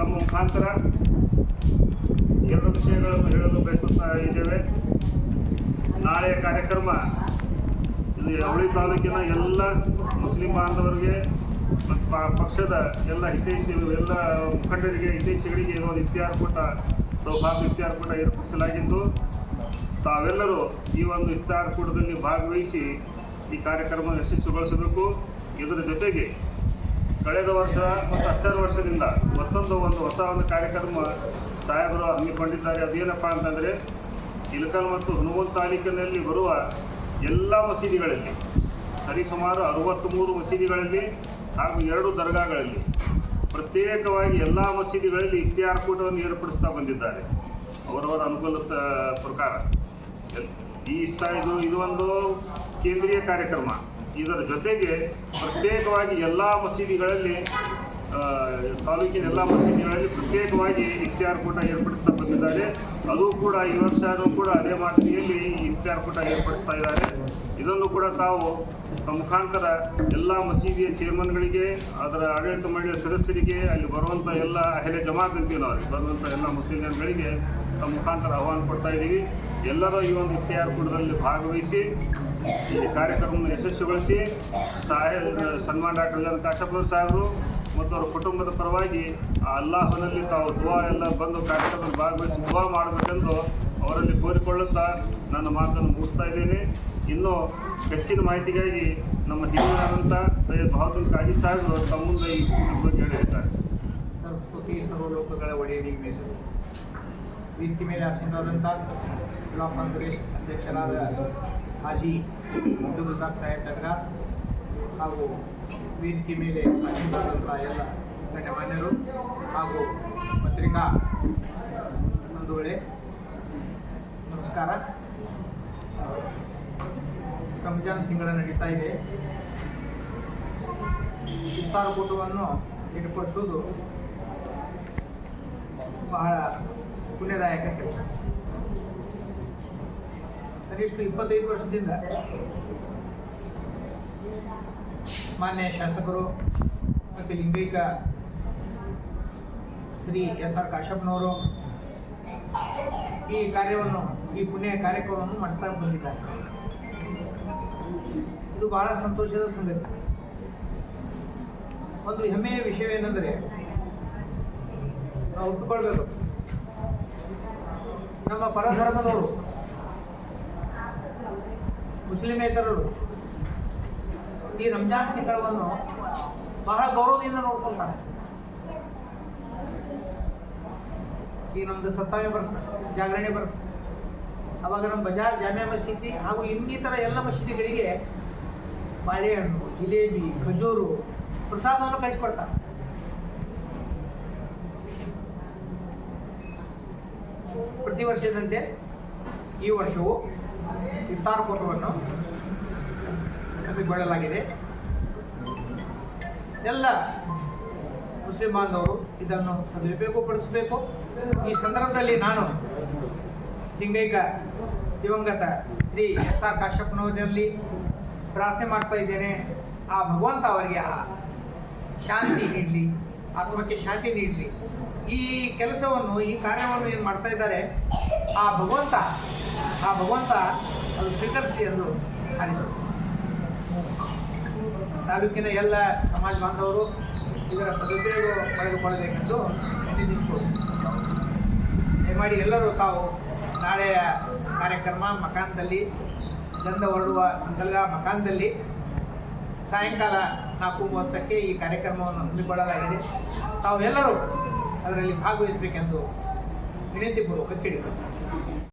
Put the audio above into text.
ತಮ್ಮ ಮುಖಾಂತರ ಎರಡು ವಿಷಯಗಳನ್ನು ಹೇಳಲು ಬಯಸುತ್ತಾ ಇದ್ದೇವೆ. ನಾಳೆಯ ಕಾರ್ಯಕ್ರಮ ಇದು ಅವಳಿ ತಾಲೂಕಿನ ಎಲ್ಲ ಮುಸ್ಲಿಂ ಬಾಂಧವರಿಗೆ ಮತ್ತು ಪಕ್ಷದ ಎಲ್ಲ ಎಲ್ಲ ಮುಖಂಡರಿಗೆ ಹಿತೈಷಿಗಳಿಗೆ ಒಂದು ಇಫ್ತಿಯಾರ್ ಸೌಭಾಗ್ಯ ಇಫ್ತಿಯಾರ್ ಕೂಟ ಏರ್ಪಡಿಸಲಾಗಿದ್ದು, ತಾವೆಲ್ಲರೂ ಈ ಒಂದು ಇಫ್ತಿಯಾರ್ ಕೂಟದಲ್ಲಿ ಭಾಗವಹಿಸಿ ಈ ಕಾರ್ಯಕ್ರಮ ಯಶಸ್ವಿಗೊಳಿಸಬೇಕು. ಇದರ ಜೊತೆಗೆ ಕಳೆದ ವರ್ಷ ಮತ್ತು 10 ವರ್ಷದಿಂದ ಮತ್ತೊಂದು ಹೊಸ ಕಾರ್ಯಕ್ರಮ ಸಾಹೇಬರು ಹಮ್ಮಿಕೊಂಡಿದ್ದಾರೆ. ಅದೇನಪ್ಪ ಅಂತಂದರೆ, ಇಳಕಲ್ ಮತ್ತು ಹುನಗುಂದ ತಾಲೂಕಿನಲ್ಲಿ ಬರುವ ಎಲ್ಲ ಮಸೀದಿಗಳಲ್ಲಿ ಸರಿಸುಮಾರು 63 ಮಸೀದಿಗಳಲ್ಲಿ ಹಾಗೂ 2 ದರ್ಗಾಗಳಲ್ಲಿ ಪ್ರತ್ಯೇಕವಾಗಿ ಎಲ್ಲ ಮಸೀದಿಗಳಲ್ಲಿ ಇಫ್ತಿಯಾರ್ ಕೂಟವನ್ನು ಏರ್ಪಡಿಸ್ತಾ ಬಂದಿದ್ದಾರೆ ಅವರವರ ಅನುಕೂಲದ ಪ್ರಕಾರ. ಇದು ಒಂದು ಕೇಂದ್ರೀಯ ಕಾರ್ಯಕ್ರಮ. ಇದರ ಜೊತೆಗೆ ಪ್ರತ್ಯೇಕವಾಗಿ ಎಲ್ಲ ಮಸೀದಿಗಳಲ್ಲಿ ತಾಲೂಕಿನ ಎಲ್ಲ ಮಸೀದಿಗಳಲ್ಲಿ ಪ್ರತ್ಯೇಕವಾಗಿ ಇಫ್ತಿಯಾರ್ ಕೂಟ ಏರ್ಪಡಿಸ್ತಾ ಬಂದಿದ್ದಾರೆ. ಅದು ಕೂಡ ಈ ವರ್ಷವೂ ಕೂಡ ಅದೇ ಮಾದರಿಯಲ್ಲಿ ಇಫ್ತಿಯಾರ್ ಕೂಟ ಏರ್ಪಡಿಸ್ತಾ ಇದ್ದಾರೆ. ಇದನ್ನು ಕೂಡ ತಾವು ಮುಖಾಂತರ ಎಲ್ಲ ಮಸೀದಿಯ ಚೇರ್ಮನ್ಗಳಿಗೆ, ಅದರ ಆಡಳಿತ ಮಂಡಳಿಯ ಸದಸ್ಯರಿಗೆ, ಅಲ್ಲಿ ಬರುವಂಥ ಎಲ್ಲ ಅಹಲೆ ಜಮಾತ್ ಅಂತೀವಿ ನಾವು, ಬರುವಂಥ ಎಲ್ಲ ಮುಸ್ಲಿಮರಿಗೆ ತಮ್ಮ ಮುಖಾಂತರ ಆಹ್ವಾನ ಕೊಡ್ತಾ ಇದ್ದೀವಿ. ಎಲ್ಲರೂ ಈ ಒಂದು ಇಫ್ತಿಯಾರ್ ಕೂಟದಲ್ಲಿ ಭಾಗವಹಿಸಿ ಈ ಕಾರ್ಯಕ್ರಮವನ್ನು ಯಶಸ್ವಿಗೊಳಿಸಿ ಸನ್ಮಾನ ಡಾಕ್ಟರ್ ಜಾನ್ ಕಾಶಪ್ಪನವ್ರ ಸಾಹೇಬರು ಮತ್ತು ಅವರ ಕುಟುಂಬದ ಪರವಾಗಿ ಅಲ್ಲಾಹನಲ್ಲಿ ತಾವು ದುವಾ ಎಲ್ಲ ಬಂದು ಕಾರ್ಯಕ್ರಮದಲ್ಲಿ ಭಾಗವಹಿಸಿ ದುವಾ ಮಾಡಬೇಕೆಂದು ಅವರಲ್ಲಿ ಕೋರಿಕೊಳ್ಳುತ್ತಾ ನನ್ನ ಮಾತನ್ನು ಮುಗಿಸ್ತಾ ಇದ್ದೇನೆ. ಇನ್ನೂ ಹೆಚ್ಚಿನ ಮಾಹಿತಿಗಾಗಿ ನಮ್ಮ ಹಿರಿಯರಾದಂಥ ಸೈಯದ್ ಬಹದ್ದೂರ್ ಕಾಜಿ ಸಾಹೇಬರು ತಮ್ಮ ಮುಂದೆ ಈ ಬಗ್ಗೆ ಹೇಳಿದ್ದಾರೆ. ಸರ್ವಸ್ತುತಿ ಸರ್ವಲೋಕಗಳ ಒಡೆಯನಿಗೆ ಹೆಸರು. ವೇದಿಕೆ ಮೇಲೆ ಆಸೀನರಾದಂಥ ಬ್ಲಾಕ್ ಕಾಂಗ್ರೆಸ್ ಅಧ್ಯಕ್ಷರಾದ ಹಾಜಿ ಅಬ್ದುಲ್ ರಜಾಕ್ ಸಾಹೇಬ್ ಟಗ್ರಾ ಹಾಗೂ ವೇದಿಕೆ ಮೇಲೆ ಆಸೀನರಾದಂಥ ಎಲ್ಲ ಗಣ್ಯಮಾನ್ಯರು ಹಾಗೂ ಪತ್ರಿಕಾ ಬಂಧುಗಳೇ, ನಮಸ್ಕಾರ. ರಂಜಾನ್ ತಿಂಗಳ ನಡೀತಾ ಇದೆ. ಇಫ್ತಾರ್ ಕೂಟವನ್ನು ಏರ್ಪಡಿಸುವುದು ಬಹಳ ಪುಣ್ಯದಾಯಕ ಕೆಲಸ. ಕನಿಷ್ಠ 25 ವರ್ಷದಿಂದ ಮಾನ್ಯ ಶಾಸಕರು ಮತ್ತು ಲಿಂಗೈಕ ಶ್ರೀ SR ಕಾಶಪ್ಪನವರು ಈ ಕಾರ್ಯವನ್ನು, ಈ ಪುಣ್ಯ ಕಾರ್ಯಕ್ರಮವನ್ನು ಮಾಡ್ತಾ ಬಂದಿದ್ದಾರೆ. ಇದು ಬಹಳ ಸಂತೋಷದ ಸಂಗತಿ. ಒಂದು ಹೆಮ್ಮೆಯ ವಿಷಯವೇನೆಂದರೆ, ನಾವು ಒಪ್ಪಿಕೊಳ್ಬೇಕು, ನಮ್ಮ ಪರಧರ್ಮದವರು ಮುಸ್ಲಿಮೇತರರು ಈ ರಂಜಾನ್ ತಿಂಗಳನ್ನು ಬಹಳ ಗೌರವದಿಂದ ನೋಡ್ಕೊಳ್ತಾರೆ. ಈಗ ನಮ್ದು ಸತ್ತಾವೆ ಬರುತ್ತೆ, ಜಾಗರಣೆ ಬರುತ್ತೆ, ಅವಾಗ ನಮ್ಮ ಬಜಾರ್ ಜಾಮಿಯಾ ಮಸೀದಿ ಹಾಗೂ ಇನ್ನಿತರ ಎಲ್ಲ ಮಸೀದಿಗಳಿಗೆ ಬಾಳೆಹಣ್ಣು, ಜಿಲೇಬಿ, ಖಜೂರು ಪ್ರಸಾದವನ್ನು ಕಳಿಸ್ಕೊಡ್ತಾರೆ. ಪ್ರತಿ ವರ್ಷದಂತೆ ಈ ವರ್ಷವೂ ಇಫ್ತಾರ್ ಕೂಟವನ್ನು ಹಮ್ಮಿಕೊಳ್ಳಲಾಗಿದೆ. ಎಲ್ಲ ಮುಸ್ಲಿಂ ಬಾಂಧವರು ಇದನ್ನು ಸದುಪಯೋಗಪಡಿಸಬೇಕು. ಈ ಸಂದರ್ಭದಲ್ಲಿ ನಾನು ಲಿಂಗೈಕ ದಿವಂಗತ ಶ್ರೀ SR ಕಾಶಪ್ಪನವರಲ್ಲಿ ಪ್ರಾರ್ಥನೆ ಮಾಡ್ತಾ ಇದ್ದೇನೆ. ಆ ಭಗವಂತ ಅವರಿಗೆ ಶಾಂತಿ ನೀಡಲಿ, ಆತ್ಮಕ್ಕೆ ಶಾಂತಿ ನೀಡಲಿ. ಈ ಕೆಲಸವನ್ನು, ಈ ಕಾರ್ಯವನ್ನು ಏನು ಮಾಡ್ತಾ ಇದ್ದಾರೆ, ಆ ಭಗವಂತ ಅದು ಸ್ವೀಕರಿಸಿ ಎಂದು ಹಾರಿದರು. ತಾಲೂಕಿನ ಎಲ್ಲ ಸಮಾಜ ಬಾಂಧವರು ಇದರ ಸದುಪಯೋಗ ಪಡೆದುಕೊಳ್ಳಬೇಕೆಂದು ವಿನಂತಿಸಿಕೊಳ್ಳುತ್ತೇನೆ. ದಯಮಾಡಿ ಎಲ್ಲರೂ ತಾವು ನಾಳೆಯ ಕಾರ್ಯಕ್ರಮ ಮಕಾನದಲ್ಲಿ, ಗಂಧ ಹೊರಡುವ ಸಂದರ್ಭ ಮಕಾನದಲ್ಲಿ ಸಾಯಂಕಾಲ 4:30ಕ್ಕೆ ಈ ಕಾರ್ಯಕ್ರಮವನ್ನು ಹಮ್ಮಿಕೊಳ್ಳಲಾಗಿದೆ. ತಾವು ಎಲ್ಲರೂ ಅದರಲ್ಲಿ ಭಾಗವಹಿಸಬೇಕೆಂದು ವಿನಂತಿಪೂರ್ವಕ ತಿಳಿಯುತ್ತೇನೆ.